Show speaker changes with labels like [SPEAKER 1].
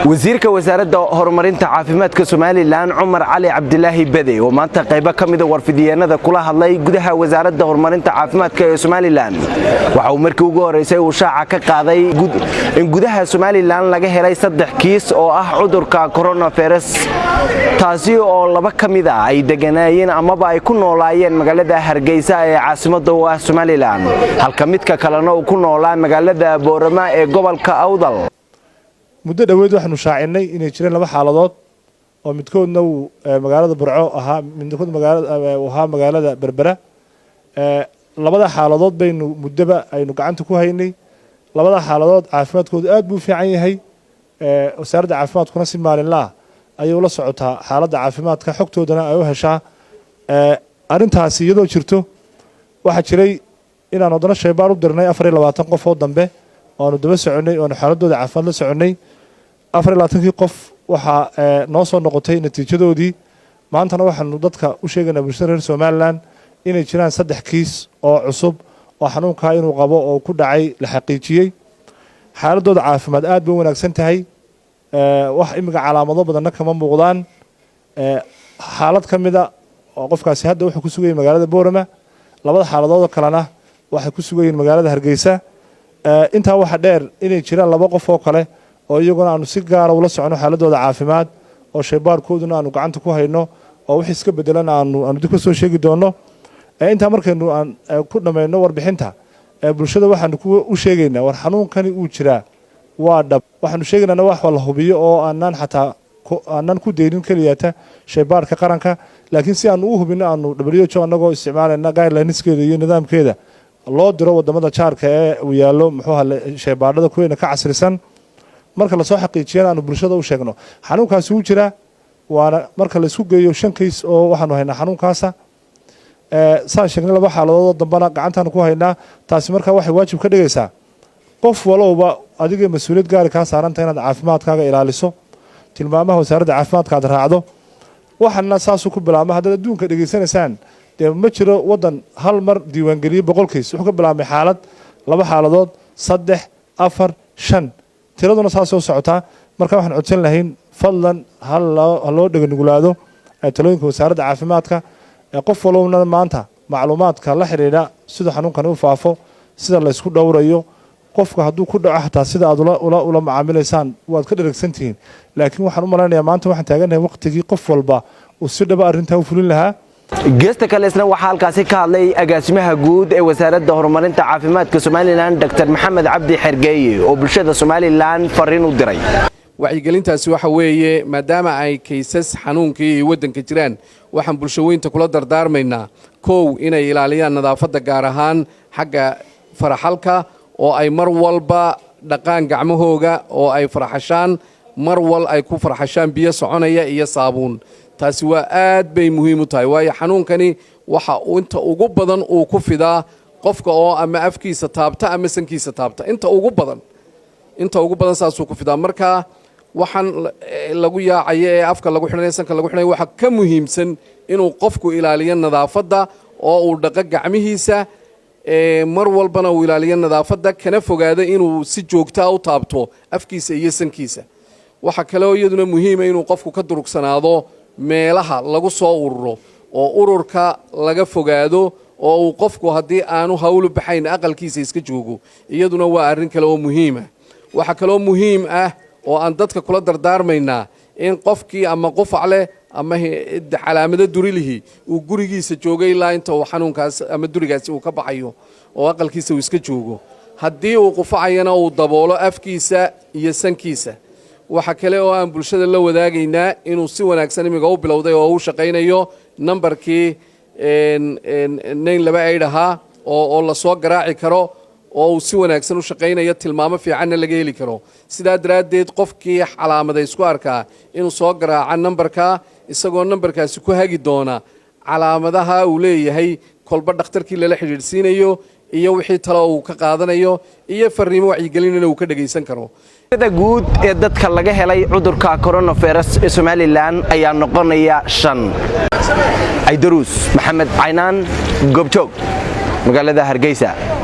[SPEAKER 1] wasiirka wasaaradda horumarinta caafimaadka Soomaaliland Cumar Cali Cabdilaahi Bade oo maanta qayb ka mid ah warfidiyeenada kula hadlay gudaha wasaaradda horumarinta caafimaadka ee Soomaaliland waxa uu markii ugu horeysay uu shaaca ka qaaday in gudaha Soomaaliland laga helay 3 kiis oo ah cudurka coronavirus taasi oo laba ka mid ah ay deganayeen amaba ay ku noolaayeen magaalada Hargeysa ee caasimadda u ah Soomaaliland halka midka kalena uu ku noolaa magaalada Boorama ee gobolka Awdal
[SPEAKER 2] muddo dhaweed waxaanu shaacinay inay jireen laba xaaladood oo midkoodna uu magaalada Burco ahaa midkood magaalada Berbera labada xaaladood baynu muddaba aynu gacanta ku haynay labada xaaladood caafimaadkoodu aad buu fiican yahay wasaaradda caafimaadkuna si maalinlaah ayay la socotaa xaaladda caafimaadka xogtoodana ay u heshaa arintaasi iyadoo jirto waxa jiray inaan wadana shaybaar u dirnay 24 qof oo dambe oo daba soconay oo xaaladooda caafimaad la soconay 24 qof waxa noo soo noqotay natiijadoodii maantana waxaanu dadka u sheegaynaa bulshada reer Soomaaliland inay jiraan 3 kiis oo cusub oo xanuunka inuu qabo oo ku dhacay la xaqiijiyay xaaladooda caafimaad aad bay wanaagsan tahay wax imiga calaamado badan kama muuqdaan xaalad kamida oo qofkaasi hadda wuxuu ku sugayay magaalada Boorama labada xaaladood kalena waxay ku sugayeen magaalada Hargeysa inta waxa dheer inay jiraan laba qof oo kale oo iyaguna aanu si gaar ah ula socono xaaladooda caafimaad oo shaybaarkooduna aanu gacanta ku hayno oo wixii iska bedelan aanu dib ka soo sheegi doono inta markaynu aan ku dhameeyno warbixinta bulshada waxaanu u sheegaynaa war xanuunkani uu jiraa waa dhab waxaanu sheegaynaa wax wala hubiyo oo aanan ku deelin kaliyata shaybaarka qaranka laakiin si aanu u hubino aanu WHO anagoo isticmaalayna guidelineskeeda iyo nidaamkeeda loo diro wadamada jaarka ee uu yaalo muxuu ahaa shaybaarada kuweena ka casrisan marka la soo xaqiijiyana aanu bulshada u sheegno xanuunkaasi uu jira waana marka la isku geeyo 5 kiis oo waxaanu haynaa xanuunkaasa saan sheegnay laba xaaladood dambana gacantaan ku haynaa taasi marka waxay waajib ka dhigaysaa qof walowba adiga mas'uuliyad gaar ka saaran tahay inaad caafimaadkaaga ilaaliso tilmaamaha wasaaradda caafimaadka aad raacdo waxana saasoo ku bilaabma hadda adduunka dhageysanaysaan ma jiro wadan hal mar diiwaan geliyo 100 kiis wuxuu ka bilaabmay xaalad laba xaaladood 3 4 5 tiraduna saasoo socotaa marka waxaan codsan lahayn fadlan hal loo dhaganugulaado talooyinka wasaaradda caafimaadka qof walowna maanta macluumaadka la xiriira sida xanuunkan u faafo sida la isku dhowrayo qofka hadduu ku dhaco xataa sida aad ula macaamilaysaan waad ka dharagsantihiin laakiin waxaan u maleynayaa maanta waxaan taaganahay waqtigii qof walba uu si dhaba arrintaa u fulin lahaa
[SPEAKER 1] geesta kale isna waxa halkaasi ka hadlay agaasimaha guud ee wasaaradda horumarinta caafimaadka Soomaaliland Dr. Maxamed Cabdi Xergeeye oo bulshada Soomaaliland fariin u diray
[SPEAKER 3] wacyigelintaasi waxa weeye maadaama ay kaysas xanuunkii wadanka jiraan waxaan bulshaweynta kula dardaarmaynaa koow inay ilaaliyaan nadaafadda gaar ahaan xagga faraxalka oo ay mar walba dhaqaan gacmahooga oo ay faraxashaan mar wal ay ku faraxashaan biyo soconaya iyo saabuun taasi waa aad bay muhiim u tahay waayo xanuunkani waxa inta ugu badan uu ku fidaa qofka oo ama afkiisa taabta ama sankiisa taabta inta ugu badan saasuu ku fidaa marka waxaan lagu yaacayo ee afka lagu xidhanay sanka lagu xidhanay waxa ka muhiimsan inuu qofku ilaaliyo nadaafadda oo uu dhaqo gacmihiisa mar walbana uu ilaaliyo nadaafadda kana fogaado inuu si joogto ah u taabto afkiisa iyo sankiisa waxa kale oo iyaduna muhiim ah inuu qofku ka durugsanaado meelaha lagu soo ururo oo ururka laga fogaado oo uu qofku haddii aanu hawlu baxayn aqalkiisa iska joogo iyaduna waa arrin kale oo muhiim ah waxa kale oo muhiim ah oo aan dadka kula dardaarmaynaa in qofkii ama qufac leh ama calaamado durilihi uu gurigiisa joogay ilaa inta uu xanuunkaas ama durigaasi uu ka baxayo oo aqalkiisa uu iska joogo haddii uu qufacayana uu daboolo afkiisa iyo sankiisa waxa kale oo aan bulshada la wadaagaynaa inuu si wanaagsan imiga u bilowday oo uu shaqaynayo numberkii 928 ahaa oo la soo garaaci karo oo uu si wanaagsan u shaqaynayo tilmaamo fiicanna laga heli karo sidaa daraadeed qofkii calaamada isku arkaa inuu soo garaaca numberka isagoo numberkaasi ku hagi doona calaamadaha uu leeyahay kolba dhakhtarkii lala xiriirsiinayo iyo wixii talo uu ka qaadanayo iyo fariimo wacyigelinna uu ka dhageysan karo
[SPEAKER 1] guud ee dadka laga helay cudurka coronavirus ee Soomaaliland ayaa noqonaya 5 Aydaruus Maxamed Caynaan Goobjoog magaalada Hargeysa